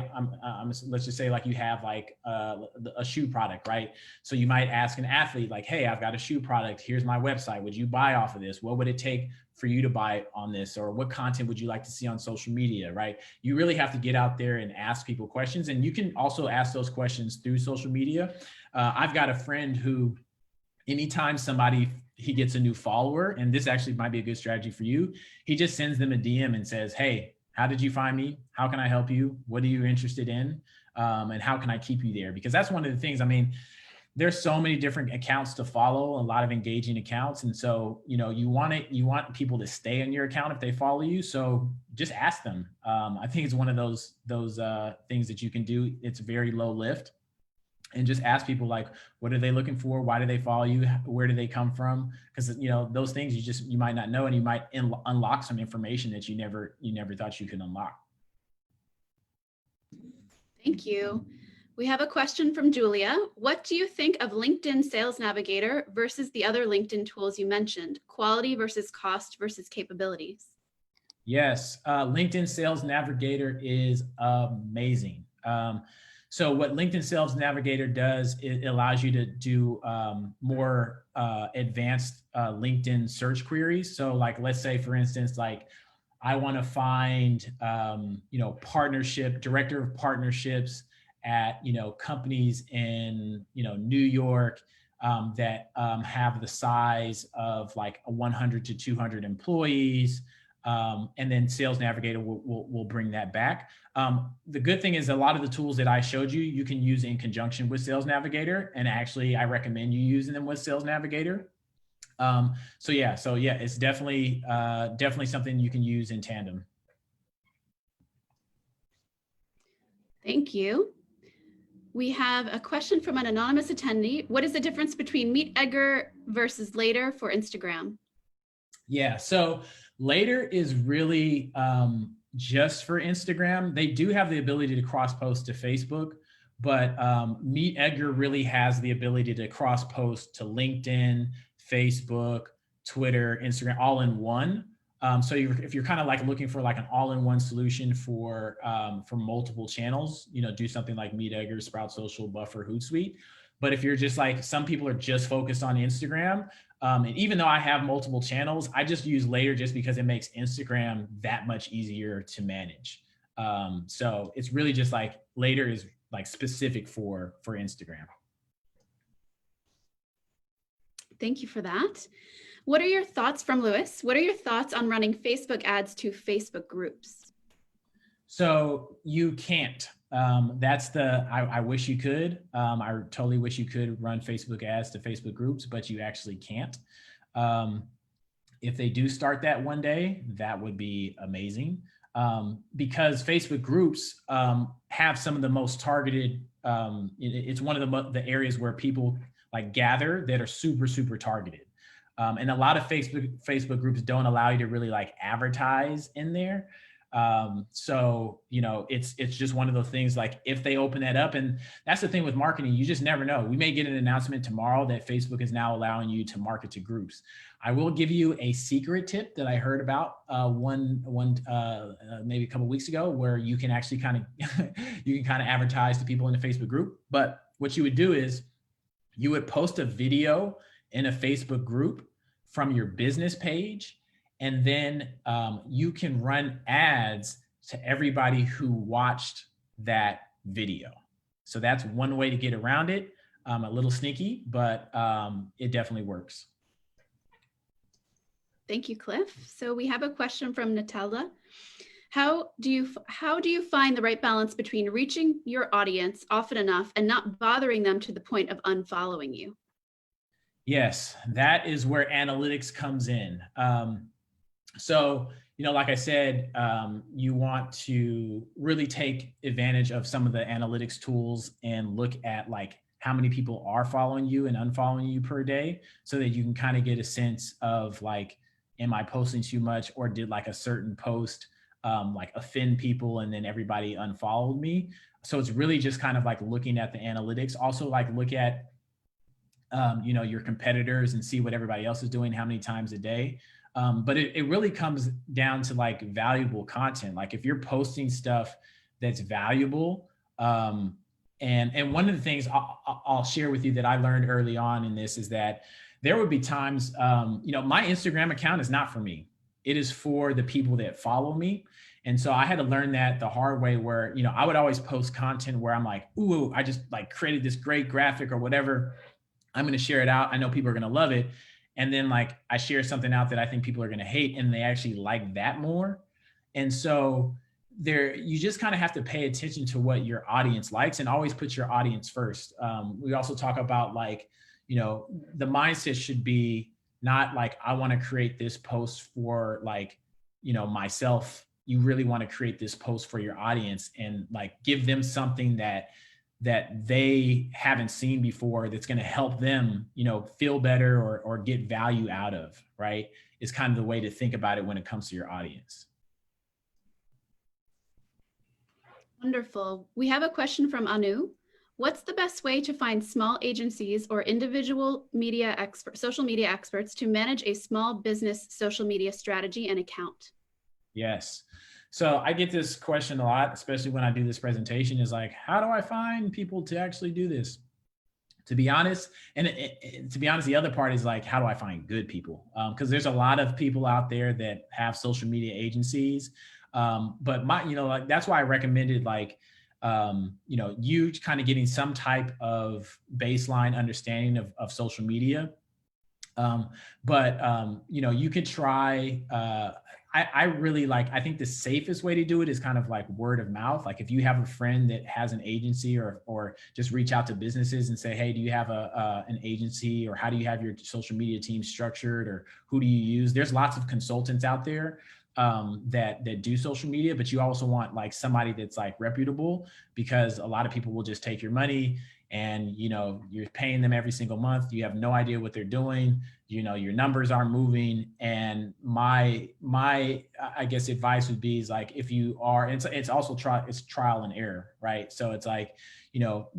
let's just say like you have like a shoe product, right? So you might ask an athlete like, hey, I've got a shoe product. Here's my website. Would you buy off of this? What would it take for you to buy on this? Or what content would you like to see on social media, right? You really have to get out there and ask people questions. And you can also ask those questions through social media. I've got a friend who, anytime he gets a new follower, and this actually might be a good strategy for you, he just sends them a DM and says, hey, how did you find me? How can I help you? What are you interested in? And how can I keep you there? Because that's one of the things, there's so many different accounts to follow, a lot of engaging accounts. And so, you want people to stay on your account if they follow you. So just ask them. I think it's one of those things that you can do. It's very low lift. And just ask people like, what are they looking for? Why do they follow you? Where do they come from? Because those things you might not know, and you might unlock some information that you never thought you could unlock. Thank you. We have a question from Julia. What do you think of LinkedIn Sales Navigator versus the other LinkedIn tools you mentioned? Quality versus cost versus capabilities? Yes, LinkedIn Sales Navigator is amazing. So what LinkedIn Sales Navigator does, it allows you to do more advanced LinkedIn search queries. So like, let's say for instance, like I want to find, director of partnerships at, companies in, New York that have the size of like 100 to 200 employees. And then Sales Navigator will bring that back. The good thing is a lot of the tools that I showed you, you can use in conjunction with Sales Navigator. And actually, I recommend you using them with Sales Navigator. So yeah, it's definitely something you can use in tandem. Thank you. We have a question from an anonymous attendee. What is the difference between MeetEdgar versus Later for Instagram? Yeah, so Later is really just for Instagram. They do have the ability to cross-post to Facebook, but MeetEdgar really has the ability to cross-post to LinkedIn, Facebook, Twitter, Instagram, all in one. So if you're kind of like looking for like an all-in-one solution for multiple channels, do something like MeetEdgar, Sprout Social, Buffer, Hootsuite. But if you're just like, some people are just focused on Instagram, and even though I have multiple channels, I just use Later just because it makes Instagram that much easier to manage. So it's really just like Later is like specific for Instagram. Thank you for that. What are your thoughts from Lewis? What are your thoughts on running Facebook ads to Facebook groups? So you can't. I wish you could. I totally wish you could run Facebook ads to Facebook groups, but you actually can't. If they do start that one day, that would be amazing. Because Facebook groups have some of the most targeted, it's one of the areas where people like gather that are super, super targeted. And a lot of Facebook groups don't allow you to really like advertise in there. So, it's just one of those things, like if they open that up, and that's the thing with marketing, you just never know. We may get an announcement tomorrow that Facebook is now allowing you to market to groups. I will give you a secret tip that I heard about maybe a couple of weeks ago, where you can actually you can advertise to people in the Facebook group. But what you would do is you would post a video in a Facebook group from your business page, and then you can run ads to everybody who watched that video. So that's one way to get around it. A little sneaky, but it definitely works. Thank you, Cliff. So we have a question from Natalda. How do you find the right balance between reaching your audience often enough and not bothering them to the point of unfollowing you? Yes, that is where analytics comes in. So, like I said, you want to really take advantage of some of the analytics tools and look at like how many people are following you and unfollowing you per day, so that you can get a sense of like, am I posting too much, or did like a certain post like offend people and then everybody unfollowed me? So it's really just like looking at the analytics. Also like look at your competitors and see what everybody else is doing, how many times a day. But it really comes down to like valuable content. Like if you're posting stuff that's valuable, and one of the things I'll share with you that I learned early on in this is that there would be times, my Instagram account is not for me. It is for the people that follow me. And so I had to learn that the hard way, where, I would always post content where I'm like, ooh, I just like created this great graphic or whatever. I'm going to share it out. I know people are going to love it. And then like I share something out that I think people are going to hate, and they actually like that more. And so you just have to pay attention to what your audience likes, and always put your audience first. We also talk about like, the mindset should be not like, I want to create this post for like, myself. You really want to create this post for your audience and like give them something that they haven't seen before, that's going to help them, feel better or get value out of, right? Is kind of the way to think about it when it comes to your audience. Wonderful. We have a question from Anu. What's the best way to find small agencies or individual social media experts to manage a small business social media strategy and account? Yes. So I get this question a lot, especially when I do this presentation, is like, how do I find people to actually do this? To be honest, the other part is like, how do I find good people? Because there's a lot of people out there that have social media agencies. But like, that's why I recommended like, you getting some type of baseline understanding of social media. You could try, I think the safest way to do it is like word of mouth. Like if you have a friend that has an agency, or just reach out to businesses and say, hey, do you have an agency, or how do you have your social media team structured, or who do you use? There's lots of consultants out there that do social media, but you also want like somebody that's like reputable, because a lot of people will just take your money and you're paying them every single month. You have no idea what they're doing. Your numbers aren't moving. And my I guess advice would be is like, if you are, it's also trial and error, right? So it's like,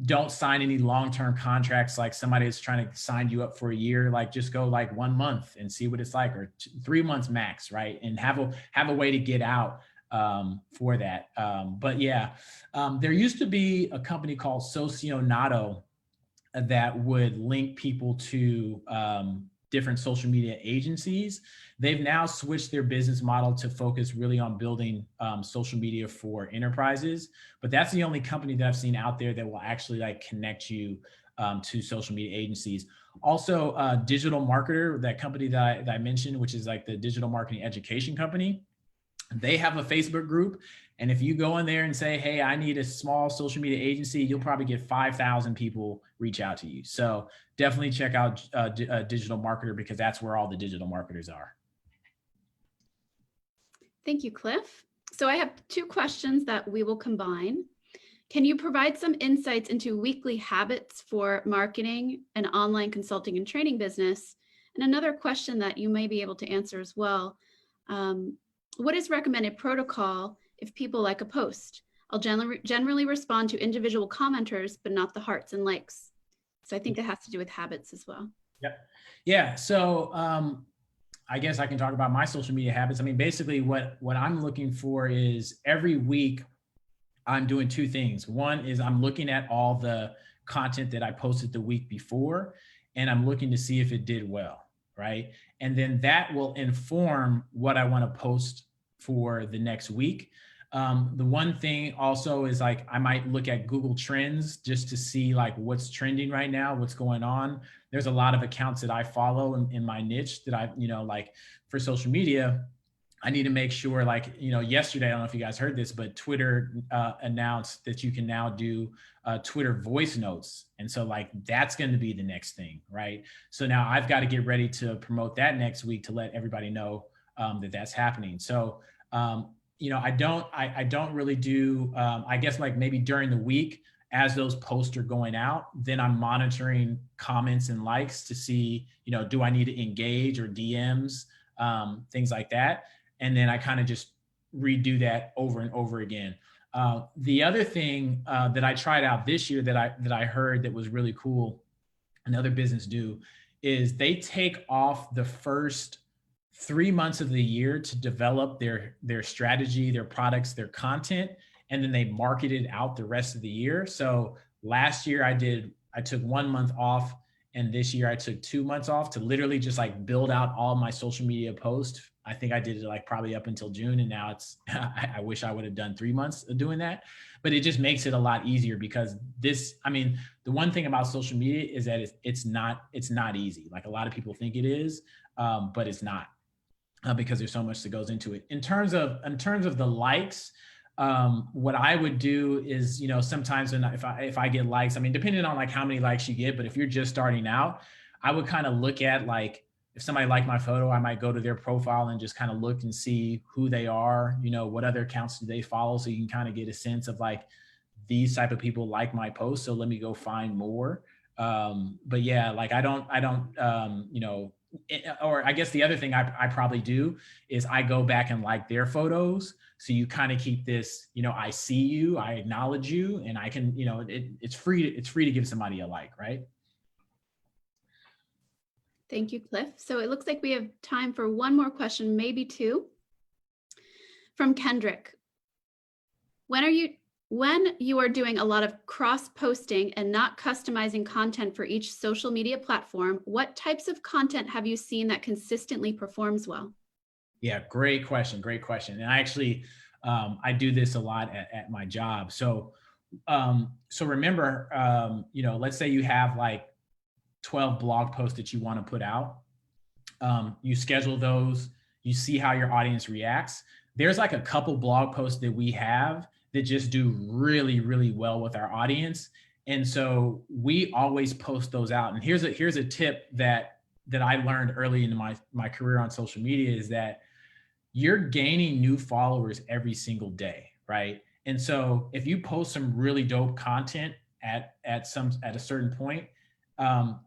don't sign any long-term contracts. Like somebody is trying to sign you up for a year, like just go like 1 month and see what it's like, or 3 months max, right? And have a way to get out for that. But yeah, there used to be a company called Socionato that would link people to different social media agencies. They've now switched their business model to focus really on building social media for enterprises. But that's the only company that I've seen out there that will actually like connect you to social media agencies. Also, Digital Marketer, that company that I mentioned, which is like the digital marketing education company, they have a Facebook group. And if you go in there and say, hey, I need a small social media agency, you'll probably get 5,000 people reach out to you. So definitely check out Digital Marketer, because that's where all the digital marketers are. Thank you, Cliff. So I have 2 questions that we will combine. Can you provide some insights into weekly habits for marketing and online consulting and training business, And another question that you may be able to answer as well, what is recommended protocol if people like a post? I'll generally respond to individual commenters, but not the hearts and likes. So I think that has to do with habits as well. Yep. Yeah. So I guess I can talk about my social media habits. I mean, basically what I'm looking for is every week I'm doing two things. One is I'm looking at all the content that I posted the week before, and I'm looking to see if it did well, right? And then that will inform what I want to post for the next week. The one thing also is like, I might look at Google Trends just to see like what's trending right now, what's going on. There's a lot of accounts that I follow in my niche that I, like for social media, I need to make sure like, yesterday, I don't know if you guys heard this, but Twitter announced that you can now do Twitter voice notes. And so like, that's going to be the next thing, right? So now I've got to get ready to promote that next week to let everybody know that that's happening. So, I don't really do, I guess like maybe during the week as those posts are going out, then I'm monitoring comments and likes to see, do I need to engage or DMs, things like that. And then I kind of just redo that over and over again. The other thing that I tried out this year that I heard that was really cool, another business do, is they take off the first 3 months of the year to develop their strategy, their products, their content, and then they market it out the rest of the year. So last year I took 1 month off, and this year I took 2 months off to literally just like build out all my social media posts. I think I did it like probably up until June, and now it's, I wish I would have done 3 months of doing that, but it just makes it a lot easier because the one thing about social media is that it's not easy. Like a lot of people think it is, but it's not. Because there's so much that goes into it. In terms of the likes, what I would do is, sometimes if I get likes, I mean, depending on like how many likes you get, but if you're just starting out, I would kind of look at like, if somebody liked my photo, I might go to their profile and just kind of look and see who they are, what other accounts do they follow. So you can kind of get a sense of like, these type of people like my post. So let me go find more. But yeah, like I don't, or I guess the other thing I probably do is I go back and like their photos. So you kind of keep this, I see you, I acknowledge you, and I can, it's free to give somebody a like, right? Thank you, Cliff. So it looks like we have time for one more question, maybe two. From Kendrick. When you are doing a lot of cross-posting and not customizing content for each social media platform, what types of content have you seen that consistently performs well? Yeah, great question. And I actually, I do this a lot at my job. So remember, let's say you have like 12 blog posts that you want to put out. You schedule those, you see how your audience reacts. There's like a couple blog posts that we have that just do really, really well with our audience. And so we always post those out. And here's a tip that I learned early in my career on social media is that you're gaining new followers every single day, right? And so if you post some really dope content at a certain point,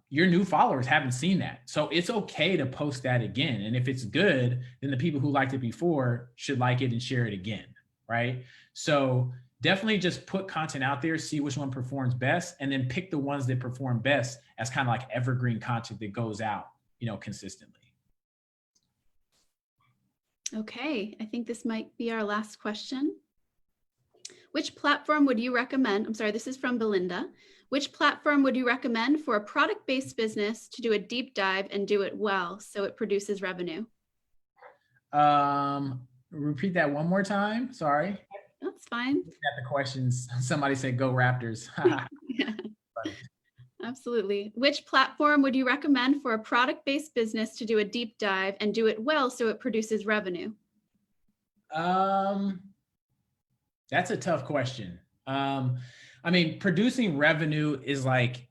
your new followers haven't seen that. So it's okay to post that again. And if it's good, then the people who liked it before should like it and share it again, right? So definitely just put content out there, see which one performs best, and then pick the ones that perform best as kind of like evergreen content that goes out, consistently. Okay, I think this might be our last question. Which platform would you recommend? I'm sorry, this is from Belinda. Which platform would you recommend for a product-based business to do a deep dive and do it well so it produces revenue? Repeat that one more time. Sorry. That's fine. At the questions, somebody said, "Go Raptors." Yeah. Absolutely. Which platform would you recommend for a product-based business to do a deep dive and do it well so it produces revenue? That's a tough question. I mean, producing revenue is like,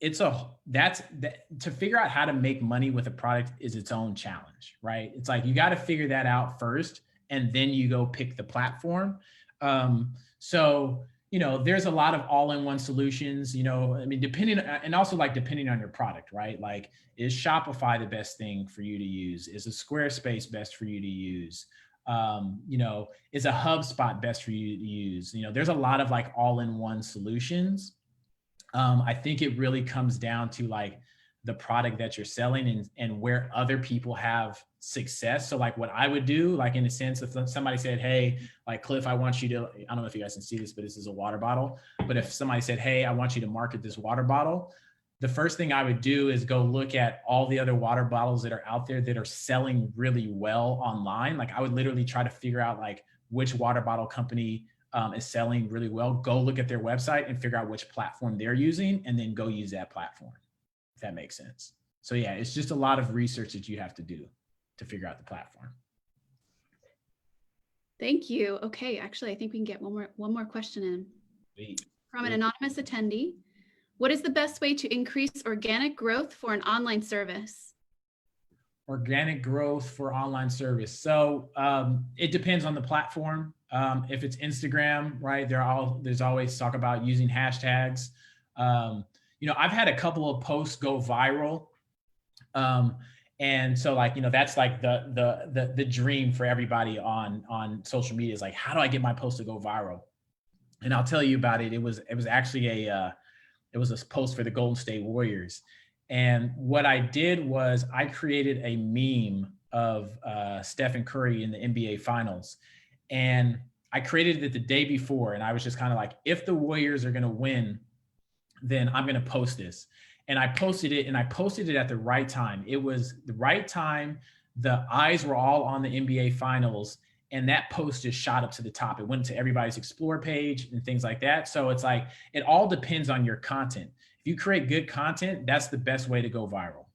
to figure out how to make money with a product is its own challenge, right? It's like, you got to figure that out first, and then you go pick the platform. So, there's a lot of all-in-one solutions, I mean, depending on your product, right? Like, is Shopify the best thing for you to use? Is a Squarespace best for you to use? Is a HubSpot best for you to use? There's a lot of like all-in-one solutions. I think it really comes down to like the product that you're selling and where other people have success. So like what I would do, like in a sense, if somebody said, hey, like Cliff, I want you to, I don't know if you guys can see this, but this is a water bottle. But if somebody said, hey, I want you to market this water bottle, the first thing I would do is go look at all the other water bottles that are out there that are selling really well online. Like I would literally try to figure out like which water bottle company is selling really well, go look at their website and figure out which platform they're using and then go use that platform, if that makes sense. So yeah, it's just a lot of research that you have to do to figure out the platform. Thank you. Okay, actually, I think we can get one more question in. Sweet. From an anonymous attendee. What is the best way to increase organic growth for an online service? Organic growth for online service. So it depends on the platform. If it's Instagram, right, there's always talk about using hashtags. I've had a couple of posts go viral. And so like, that's like the dream for everybody on social media is like, how do I get my post to go viral? And I'll tell you about it. It was actually a post for the Golden State Warriors. And what I did was I created a meme of Stephen Curry in the NBA Finals. And I created it the day before. And I was just kind of like, if the Warriors are going to win, then I'm going to post this. And I posted it at the right time. It was the right time. The eyes were all on the NBA Finals. And that post just shot up to the top. It went to everybody's Explore page and things like that. So it's like, it all depends on your content. If you create good content, that's the best way to go viral.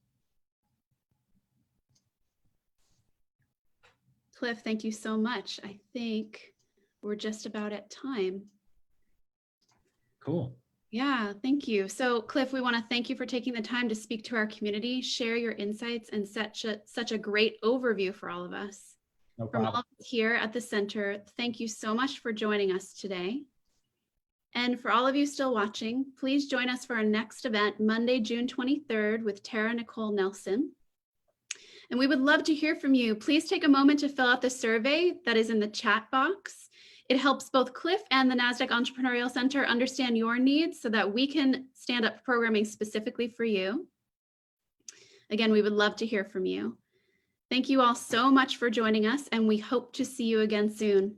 Cliff, thank you so much. I think we're just about at time. Cool. Yeah, thank you. So Cliff, we want to thank you for taking the time to speak to our community, share your insights, and such a great overview for all of us. No problem. From all of us here at the center, thank you so much for joining us today. And for all of you still watching, please join us for our next event, Monday, June 23rd with Tara Nicole Nelson. And we would love to hear from you. Please take a moment to fill out the survey that is in the chat box. It helps both Cliff and the NASDAQ Entrepreneurial Center understand your needs so that we can stand up programming specifically for you. Again, we would love to hear from you. Thank you all so much for joining us, and we hope to see you again soon.